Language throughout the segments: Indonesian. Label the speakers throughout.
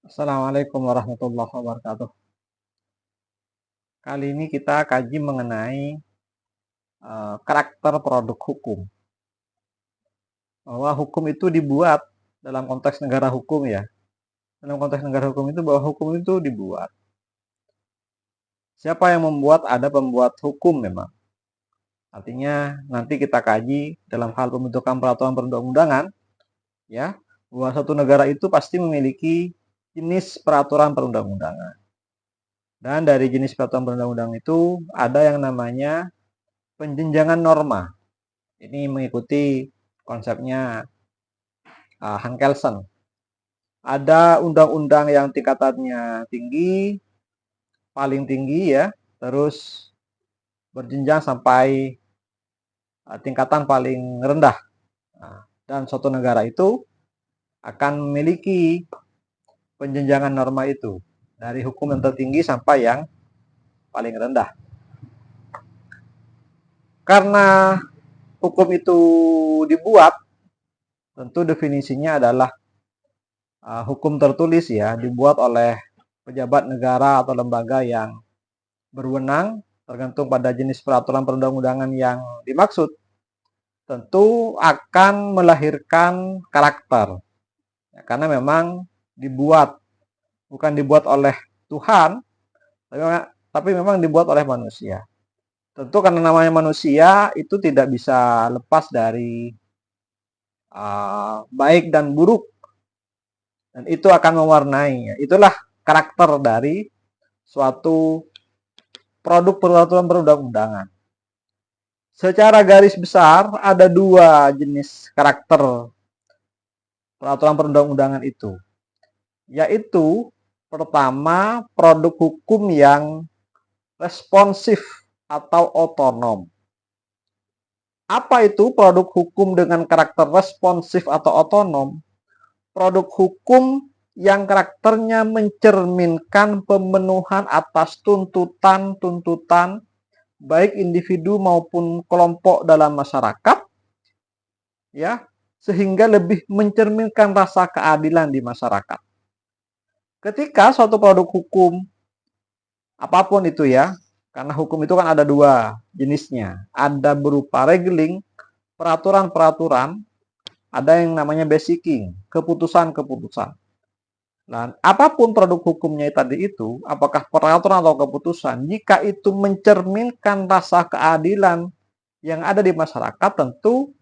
Speaker 1: Assalamualaikum warahmatullahi wabarakatuh. Kali ini kita kaji mengenai karakter produk hukum. Bahwa hukum itu dibuat dalam konteks negara hukum ya. Dalam konteks negara hukum itu bahwa hukum itu dibuat. Siapa yang membuat? Ada pembuat hukum memang. Artinya nanti kita kaji dalam hal pembentukan peraturan perundang-undangan ya, bahwa satu negara itu pasti memiliki jenis peraturan perundang-undangan. Dan dari jenis peraturan perundang-undangan itu ada yang namanya penjenjangan norma. Ini mengikuti konsepnya Hans Kelsen. Ada undang-undang yang tingkatannya tinggi, paling tinggi ya, terus berjenjang sampai tingkatan paling rendah. Dan suatu negara itu akan memiliki penjenjangan norma itu dari hukum yang tertinggi sampai yang paling rendah. Karena hukum itu dibuat, tentu definisinya adalah hukum tertulis ya, dibuat oleh pejabat negara atau lembaga yang berwenang, tergantung pada jenis peraturan perundang-undangan yang dimaksud, tentu akan melahirkan karakter. Ya, karena memang dibuat, bukan dibuat oleh Tuhan, tapi memang dibuat oleh manusia. Tentu karena namanya manusia, itu tidak bisa lepas dari baik dan buruk. Dan itu akan mewarnai. Itulah karakter dari suatu produk peraturan perundang-undangan. Secara garis besar ada dua jenis karakter peraturan perundang-undangan itu. Yaitu pertama produk hukum yang responsif atau otonom. Apa itu produk hukum dengan karakter responsif atau otonom? Produk hukum yang karakternya mencerminkan pemenuhan atas tuntutan-tuntutan baik individu maupun kelompok dalam masyarakat ya, sehingga lebih mencerminkan rasa keadilan di masyarakat. Ketika suatu produk hukum apapun itu ya, karena hukum itu kan ada dua jenisnya, ada berupa regeling, peraturan-peraturan, ada yang namanya basicing, keputusan-keputusan. Nah, apapun produk hukumnya tadi itu, apakah peraturan atau keputusan, jika itu mencerminkan rasa keadilan yang ada di masyarakat, tentu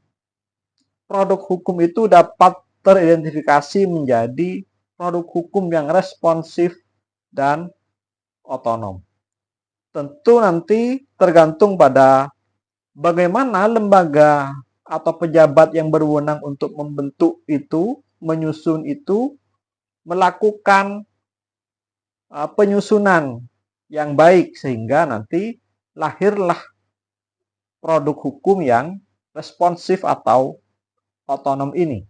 Speaker 1: produk hukum itu dapat teridentifikasi menjadi produk hukum yang responsif dan otonom. Tentu nanti tergantung pada bagaimana lembaga atau pejabat yang berwenang untuk membentuk itu, menyusun itu, melakukan penyusunan yang baik sehingga nanti lahirlah produk hukum yang responsif atau otonom ini.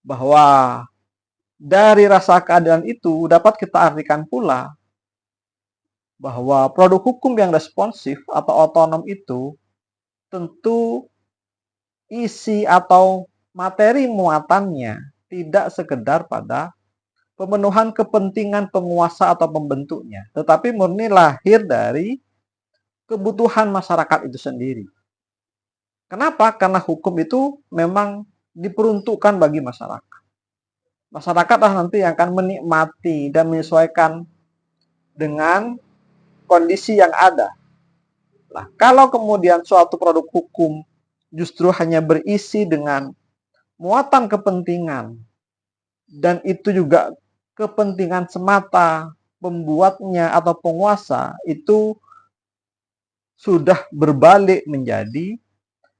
Speaker 1: Bahwa dari rasa keadilan itu dapat kita artikan pula bahwa produk hukum yang responsif atau otonom itu tentu isi atau materi muatannya tidak sekedar pada pemenuhan kepentingan penguasa atau pembentuknya, tetapi murni lahir dari kebutuhan masyarakat itu sendiri. Kenapa? Karena hukum itu memang diperuntukkan bagi masyarakat. Masyarakatlah nanti yang akan menikmati dan menyesuaikan dengan kondisi yang ada. Nah, kalau kemudian suatu produk hukum justru hanya berisi dengan muatan kepentingan dan itu juga kepentingan semata pembuatnya atau penguasa, itu sudah berbalik menjadi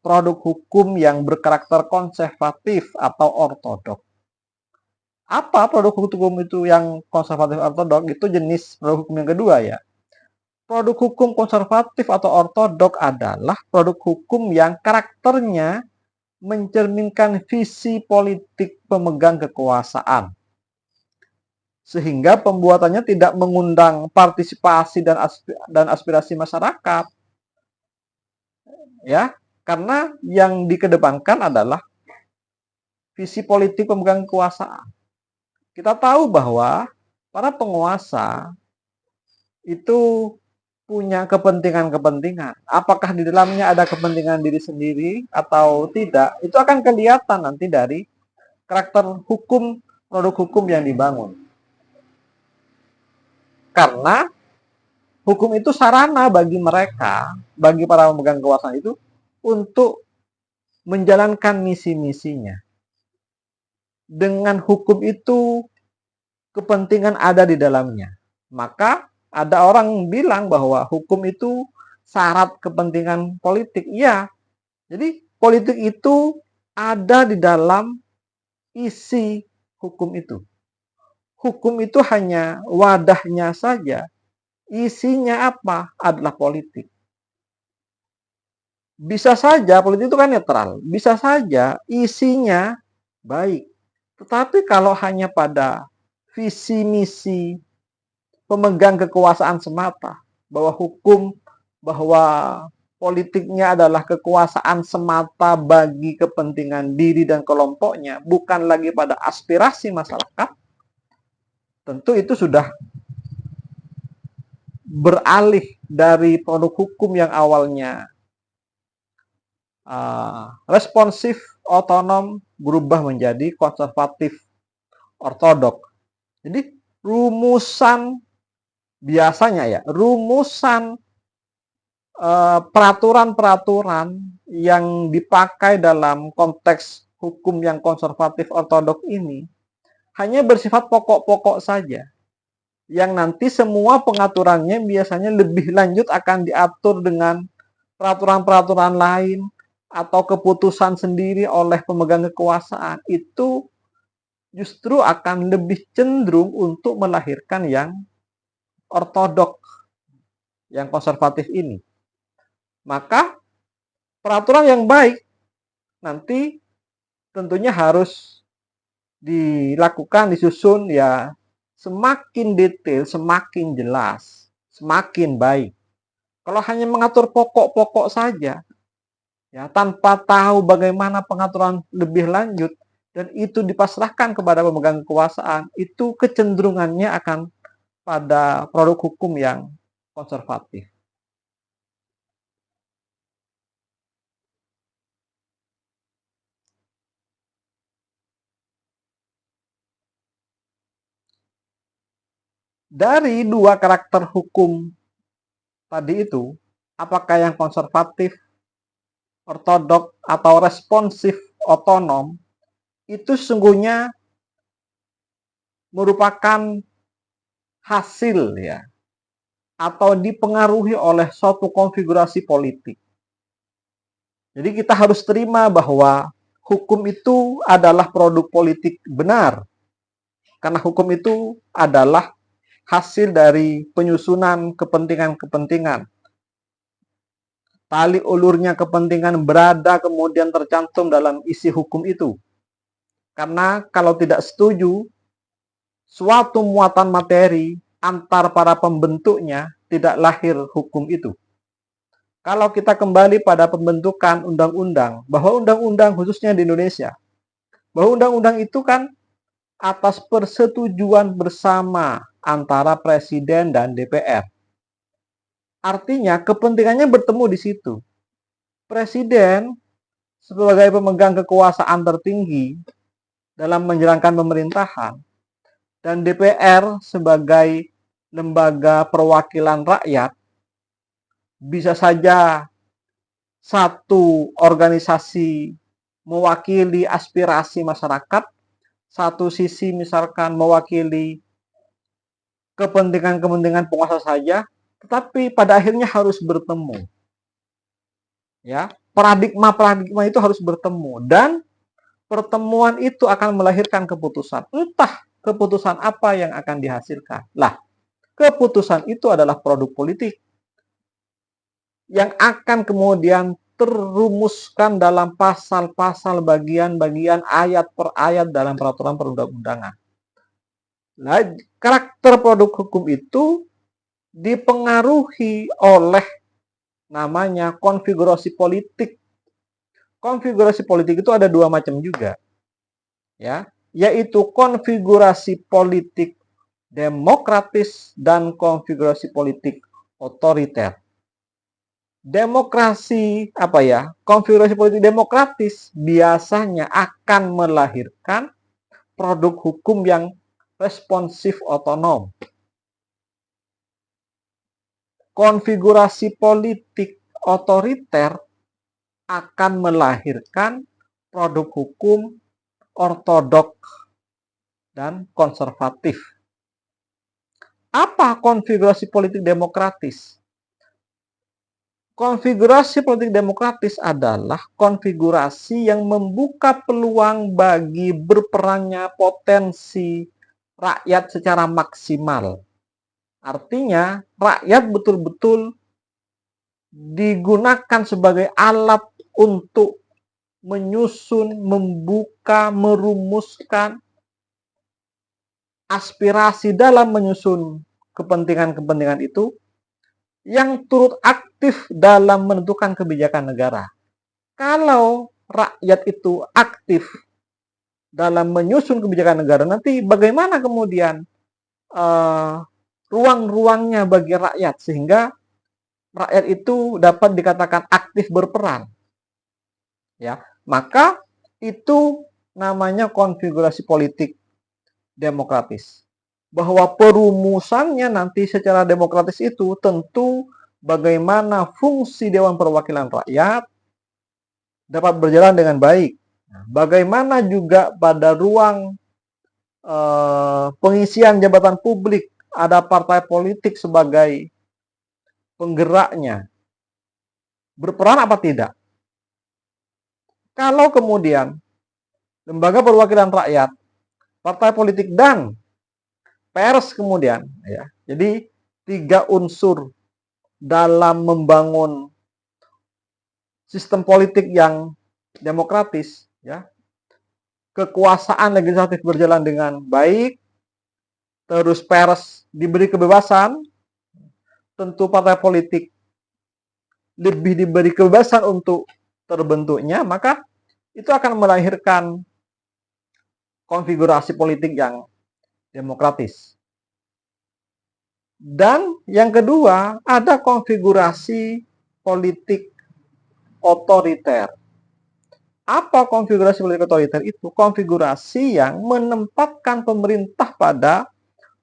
Speaker 1: produk hukum yang berkarakter konservatif atau ortodok. Apa produk hukum itu yang konservatif ortodok? Itu jenis produk hukum yang kedua ya. Produk hukum konservatif atau ortodok adalah produk hukum yang karakternya mencerminkan visi politik pemegang kekuasaan. Sehingga pembuatannya tidak mengundang partisipasi dan aspirasi masyarakat. Ya, karena yang dikedepankan adalah visi politik pemegang kekuasaan. Kita tahu bahwa para penguasa itu punya kepentingan-kepentingan. Apakah di dalamnya ada kepentingan diri sendiri atau tidak, itu akan kelihatan nanti dari karakter hukum, produk hukum yang dibangun. Karena hukum itu sarana bagi mereka, bagi para pemegang kekuasaan itu, untuk menjalankan misi-misinya. Dengan hukum itu, kepentingan ada di dalamnya. Maka ada orang bilang bahwa hukum itu syarat kepentingan politik. Iya, jadi politik itu ada di dalam isi hukum itu. Hukum itu hanya wadahnya saja. Isinya apa? Adalah politik. Bisa saja, politik itu kan netral. Bisa saja isinya baik. Tetapi kalau hanya pada visi misi pemegang kekuasaan semata, bahwa hukum, bahwa politiknya adalah kekuasaan semata bagi kepentingan diri dan kelompoknya, bukan lagi pada aspirasi masyarakat, tentu itu sudah beralih dari produk hukum yang awalnya responsif, otonom, berubah menjadi konservatif, ortodok. Jadi rumusan biasanya ya, rumusan peraturan-peraturan yang dipakai dalam konteks hukum yang konservatif ortodok ini hanya bersifat pokok-pokok saja. Yang nanti semua pengaturannya biasanya lebih lanjut akan diatur dengan peraturan-peraturan lain atau keputusan sendiri oleh pemegang kekuasaan. Itu justru akan lebih cenderung untuk melahirkan yang ortodok, yang konservatif ini. Maka peraturan yang baik nanti tentunya harus dilakukan, disusun ya semakin detail, semakin jelas, semakin baik. Kalau hanya mengatur pokok-pokok saja, ya tanpa tahu bagaimana pengaturan lebih lanjut dan itu dipasrahkan kepada pemegang kekuasaan, itu kecenderungannya akan pada produk hukum yang konservatif. Dari dua karakter hukum tadi itu, apakah yang konservatif, ortodok, atau responsif, otonom, itu sesungguhnya merupakan hasil ya, atau dipengaruhi oleh suatu konfigurasi politik. Jadi kita harus terima bahwa hukum itu adalah produk politik benar. Karena hukum itu adalah hasil dari penyusunan kepentingan-kepentingan. Tali ulurnya kepentingan berada kemudian tercantum dalam isi hukum itu. Karena kalau tidak setuju, suatu muatan materi antar para pembentuknya tidak lahir hukum itu. Kalau kita kembali pada pembentukan undang-undang, bahwa undang-undang khususnya di Indonesia, bahwa undang-undang itu kan atas persetujuan bersama antara Presiden dan DPR. Artinya kepentingannya bertemu di situ. Presiden sebagai pemegang kekuasaan tertinggi dalam menjalankan pemerintahan dan DPR sebagai lembaga perwakilan rakyat bisa saja satu organisasi mewakili aspirasi masyarakat, satu sisi misalkan mewakili kepentingan-kepentingan penguasa saja, tetapi pada akhirnya harus bertemu. Ya, paradigma-paradigma itu harus bertemu dan pertemuan itu akan melahirkan keputusan. Entah keputusan apa yang akan dihasilkan. Lah, keputusan itu adalah produk politik yang akan kemudian terumuskan dalam pasal-pasal, bagian-bagian, ayat per ayat dalam peraturan perundang-undangan. Nah, karakter produk hukum itu dipengaruhi oleh namanya konfigurasi politik. Konfigurasi politik itu ada dua macam juga. Ya. yaitu konfigurasi politik demokratis dan konfigurasi politik otoriter. Konfigurasi politik demokratis biasanya akan melahirkan produk hukum yang responsif otonom. Konfigurasi politik otoriter akan melahirkan produk hukum ortodok dan konservatif. Apa konfigurasi politik demokratis? Konfigurasi politik demokratis adalah konfigurasi yang membuka peluang bagi berperannya potensi rakyat secara maksimal. Artinya, rakyat betul-betul digunakan sebagai alat untuk menyusun, membuka, merumuskan aspirasi dalam menyusun kepentingan-kepentingan itu yang turut aktif dalam menentukan kebijakan negara. Kalau rakyat itu aktif dalam menyusun kebijakan negara, nanti bagaimana kemudian ruang-ruangnya bagi rakyat sehingga rakyat itu dapat dikatakan aktif berperan. Ya, maka itu namanya konfigurasi politik demokratis. Bahwa perumusannya nanti secara demokratis itu tentu bagaimana fungsi Dewan Perwakilan Rakyat dapat berjalan dengan baik. Bagaimana juga pada ruang pengisian jabatan publik ada partai politik sebagai penggeraknya. Berperan apa tidak? Kalau kemudian lembaga perwakilan rakyat, partai politik dan pers kemudian, ya, jadi 3 unsur dalam membangun sistem politik yang demokratis, ya, kekuasaan legislatif berjalan dengan baik, terus pers diberi kebebasan, tentu partai politik lebih diberi kebebasan untuk terbentuknya, maka itu akan melahirkan konfigurasi politik yang demokratis. Dan yang kedua, ada konfigurasi politik otoriter. Apa konfigurasi politik otoriter itu? Konfigurasi yang menempatkan pemerintah pada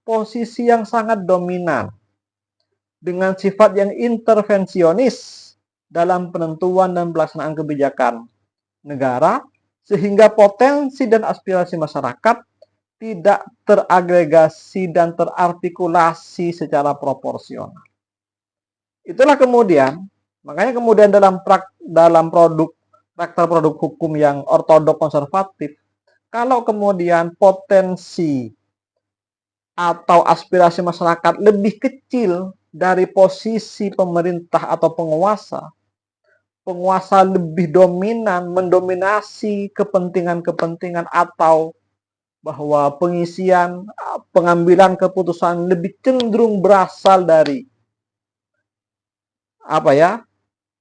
Speaker 1: posisi yang sangat dominan dengan sifat yang intervensionis dalam penentuan dan pelaksanaan kebijakan negara, sehingga potensi dan aspirasi masyarakat tidak teragregasi dan terartikulasi secara proporsional. Itulah kemudian, makanya kemudian dalam karakter produk hukum yang ortodok konservatif, kalau kemudian potensi atau aspirasi masyarakat lebih kecil dari posisi pemerintah atau penguasa lebih dominan, mendominasi kepentingan-kepentingan atau bahwa pengambilan keputusan lebih cenderung berasal dari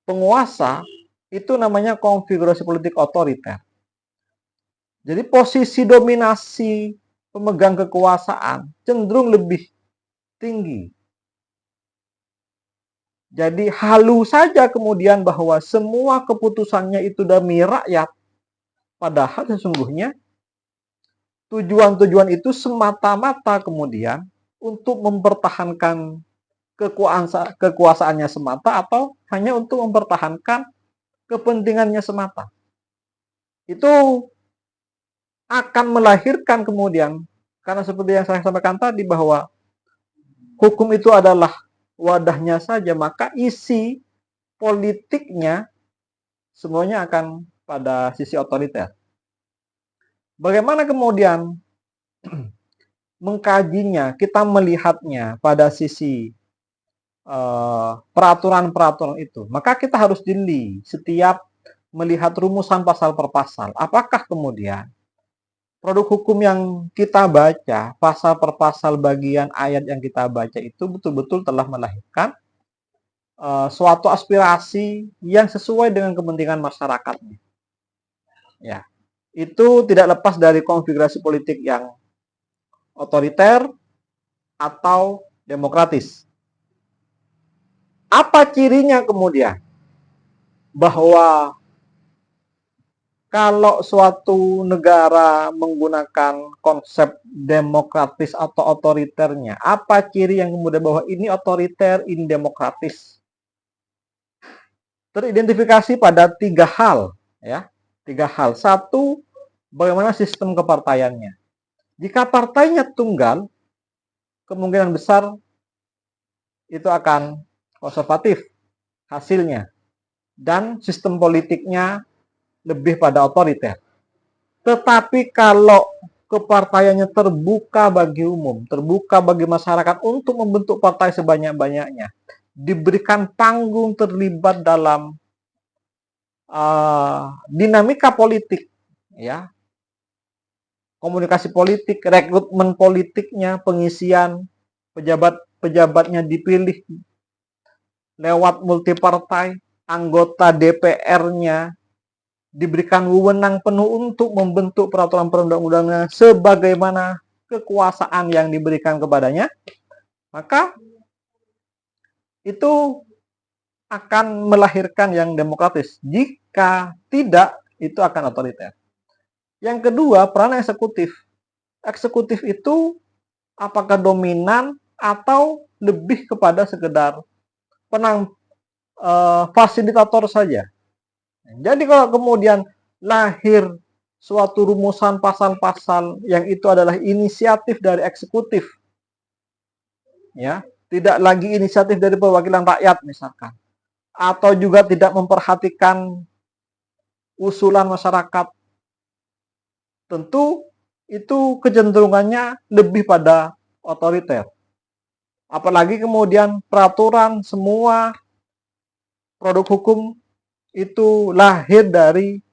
Speaker 1: penguasa, itu namanya konfigurasi politik otoriter. Jadi posisi dominasi pemegang kekuasaan cenderung lebih tinggi. Jadi halu saja kemudian bahwa semua keputusannya itu demi rakyat, padahal sesungguhnya tujuan-tujuan itu semata-mata kemudian untuk mempertahankan kekuasaannya semata atau hanya untuk mempertahankan kepentingannya semata. Itu akan melahirkan kemudian, karena seperti yang saya sampaikan tadi bahwa hukum itu adalah wadahnya saja, maka isi politiknya semuanya akan pada sisi otoriter. Bagaimana kemudian mengkajinya, kita melihatnya pada sisi peraturan-peraturan itu, maka kita harus jeli setiap melihat rumusan pasal per pasal. Apakah kemudian produk hukum yang kita baca, pasal per pasal, bagian ayat yang kita baca itu betul-betul telah melahirkan suatu aspirasi yang sesuai dengan kepentingan masyarakatnya. Ya. itu tidak lepas dari konfigurasi politik yang otoriter atau demokratis. Apa cirinya kemudian? Bahwa kalau suatu negara menggunakan konsep demokratis atau otoriternya, apa ciri yang kemudian bahwa ini otoriter, ini demokratis? Teridentifikasi pada 3 hal, ya. 3 hal. Satu, bagaimana sistem kepartaiannya. Jika partainya tunggal, kemungkinan besar itu akan konservatif hasilnya, dan sistem politiknya lebih pada otoriter. Tetapi kalau kepartaiannya terbuka bagi umum, terbuka bagi masyarakat untuk membentuk partai sebanyak-banyaknya, diberikan panggung terlibat dalam dinamika politik, ya, komunikasi politik, rekrutmen politiknya, pengisian pejabat-pejabatnya dipilih lewat multipartai, anggota DPR-nya diberikan wewenang penuh untuk membentuk peraturan perundang-undangan sebagaimana kekuasaan yang diberikan kepadanya, maka itu akan melahirkan yang demokratis. Jika tidak, itu akan otoriter. Yang kedua, peran eksekutif. Eksekutif itu apakah dominan atau lebih kepada sekedar fasilitator saja. Jadi kalau kemudian lahir suatu rumusan pasal-pasal yang itu adalah inisiatif dari eksekutif, ya, tidak lagi inisiatif dari perwakilan rakyat misalkan, atau juga tidak memperhatikan usulan masyarakat, tentu itu kecenderungannya lebih pada otoriter. Apalagi kemudian peraturan semua produk hukum itu lahir dari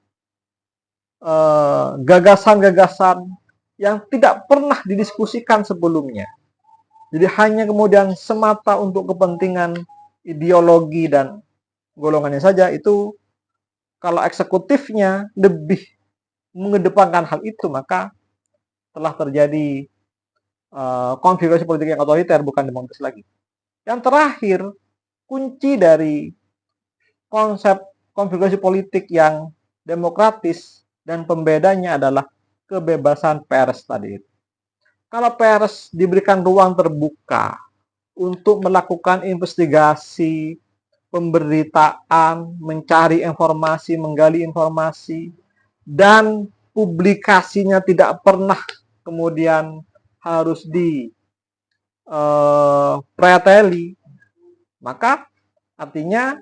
Speaker 1: gagasan-gagasan yang tidak pernah didiskusikan sebelumnya. Jadi hanya kemudian semata untuk kepentingan ideologi dan golongannya saja. Itu kalau eksekutifnya lebih mengedepankan hal itu, maka telah terjadi konfigurasi politik yang otoriter, bukan demokratis lagi. Yang terakhir, kunci dari konsep konfigurasi politik yang demokratis dan pembedanya adalah kebebasan pers tadi. Kalau pers diberikan ruang terbuka untuk melakukan investigasi, pemberitaan, mencari informasi, menggali informasi, dan publikasinya tidak pernah kemudian harus preteli, maka artinya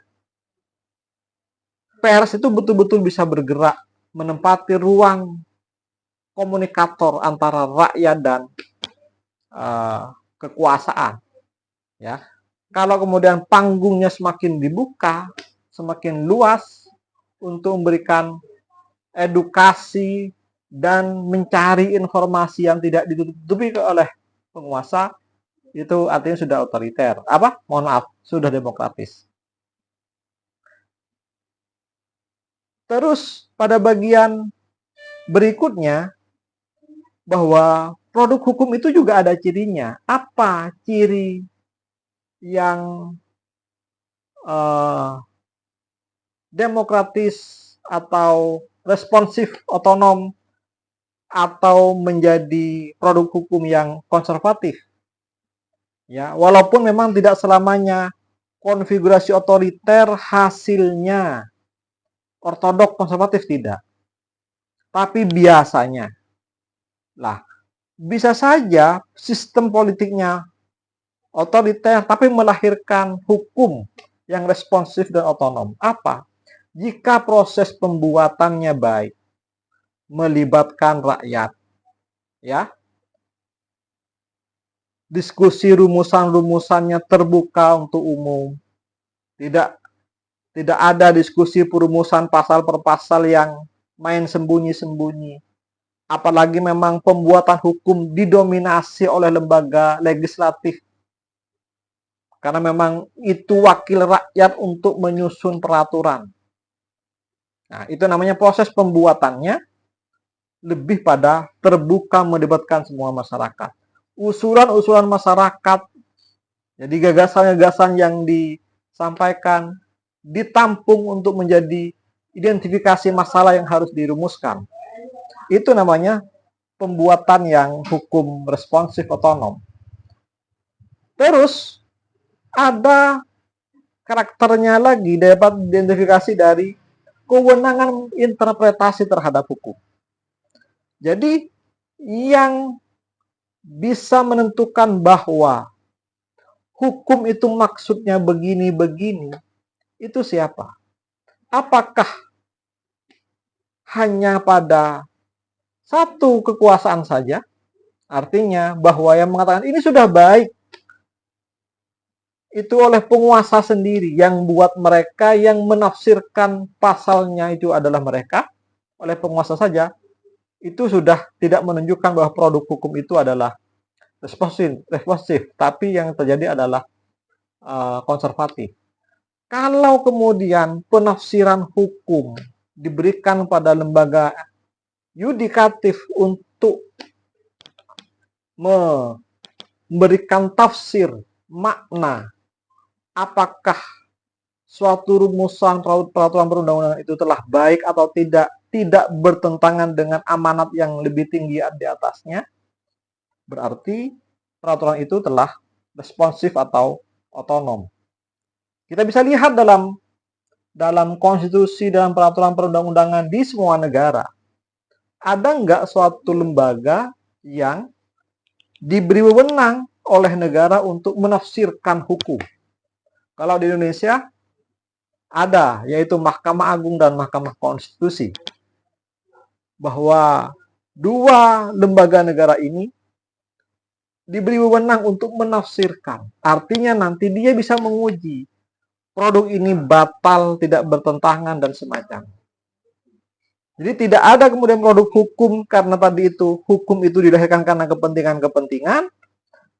Speaker 1: pers itu betul-betul bisa bergerak, menempati ruang komunikator antara rakyat dan kekuasaan. Ya, kalau kemudian panggungnya semakin dibuka, semakin luas untuk memberikan edukasi dan mencari informasi yang tidak ditutupi oleh penguasa, itu artinya sudah otoriter. Mohon maaf, sudah demokratis. Terus pada bagian berikutnya, bahwa produk hukum itu juga ada cirinya. Apa ciri yang demokratis atau responsif, otonom, atau menjadi produk hukum yang konservatif? Ya, walaupun memang tidak selamanya konfigurasi otoriter hasilnya ortodok konservatif, tidak. Tapi biasanya, bisa saja sistem politiknya otoriter tapi melahirkan hukum yang responsif dan otonom. Apa? Jika proses pembuatannya baik, melibatkan rakyat, ya, diskusi rumusan-rumusannya terbuka untuk umum, tidak ada diskusi perumusan pasal per pasal yang main sembunyi-sembunyi. Apalagi memang pembuatan hukum didominasi oleh lembaga legislatif, karena memang itu wakil rakyat untuk menyusun peraturan. Nah, itu namanya proses pembuatannya lebih pada terbuka melibatkan semua masyarakat. Usulan-usulan masyarakat, jadi gagasan-gagasan yang disampaikan, ditampung untuk menjadi identifikasi masalah yang harus dirumuskan. Itu namanya pembuatan yang hukum responsif otonom. Terus ada karakternya lagi, dapat identifikasi dari kewenangan interpretasi terhadap hukum. Jadi yang bisa menentukan bahwa hukum itu maksudnya begini-begini, itu siapa? Apakah hanya pada satu kekuasaan saja? Artinya bahwa yang mengatakan ini sudah baik, itu oleh penguasa sendiri, yang buat mereka, yang menafsirkan pasalnya itu adalah mereka, oleh penguasa saja, itu sudah tidak menunjukkan bahwa produk hukum itu adalah responsif, tapi yang terjadi adalah konservatif. Kalau kemudian penafsiran hukum diberikan pada lembaga yudikatif untuk memberikan tafsir makna apakah suatu rumusan peraturan perundang-undangan itu telah baik atau tidak bertentangan dengan amanat yang lebih tinggi di atasnya, berarti peraturan itu telah responsif atau otonom. Kita bisa lihat dalam konstitusi, dalam peraturan perundang-undangan di semua negara, ada nggak suatu lembaga yang diberi wewenang oleh negara untuk menafsirkan hukum? Kalau di Indonesia ada, yaitu Mahkamah Agung dan Mahkamah Konstitusi. Bahwa dua lembaga negara ini diberi wewenang untuk menafsirkan. Artinya nanti dia bisa menguji produk ini batal, tidak bertentangan, dan semacam. Jadi tidak ada kemudian produk hukum karena tadi itu hukum itu dilahirkan karena kepentingan-kepentingan.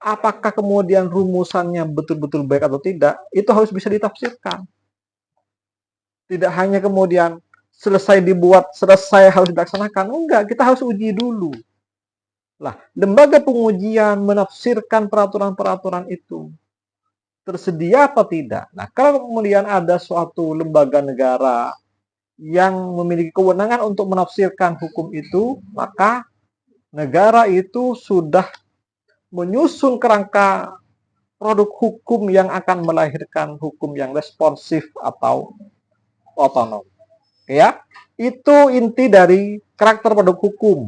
Speaker 1: Apakah kemudian rumusannya betul-betul baik atau tidak, itu harus bisa ditafsirkan. Tidak hanya kemudian selesai dibuat, selesai harus dilaksanakan. Enggak, kita harus uji dulu. Lah, lembaga pengujian menafsirkan peraturan-peraturan itu tersedia apa tidak? Nah, kalau kemudian ada suatu lembaga negara yang memiliki kewenangan untuk menafsirkan hukum itu, maka negara itu sudah menyusun kerangka produk hukum yang akan melahirkan hukum yang responsif atau otonom. Ya, itu inti dari karakter produk hukum.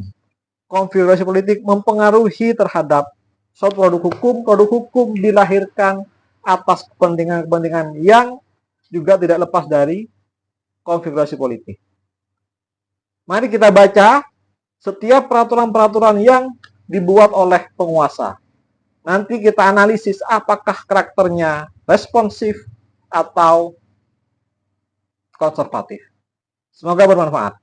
Speaker 1: Konfigurasi politik mempengaruhi terhadap suatu produk hukum dilahirkan atas kepentingan-kepentingan yang juga tidak lepas dari konfigurasi politik. Mari kita baca setiap peraturan-peraturan yang dibuat oleh penguasa. Nanti kita analisis apakah karakternya responsif atau konservatif. Semoga bermanfaat.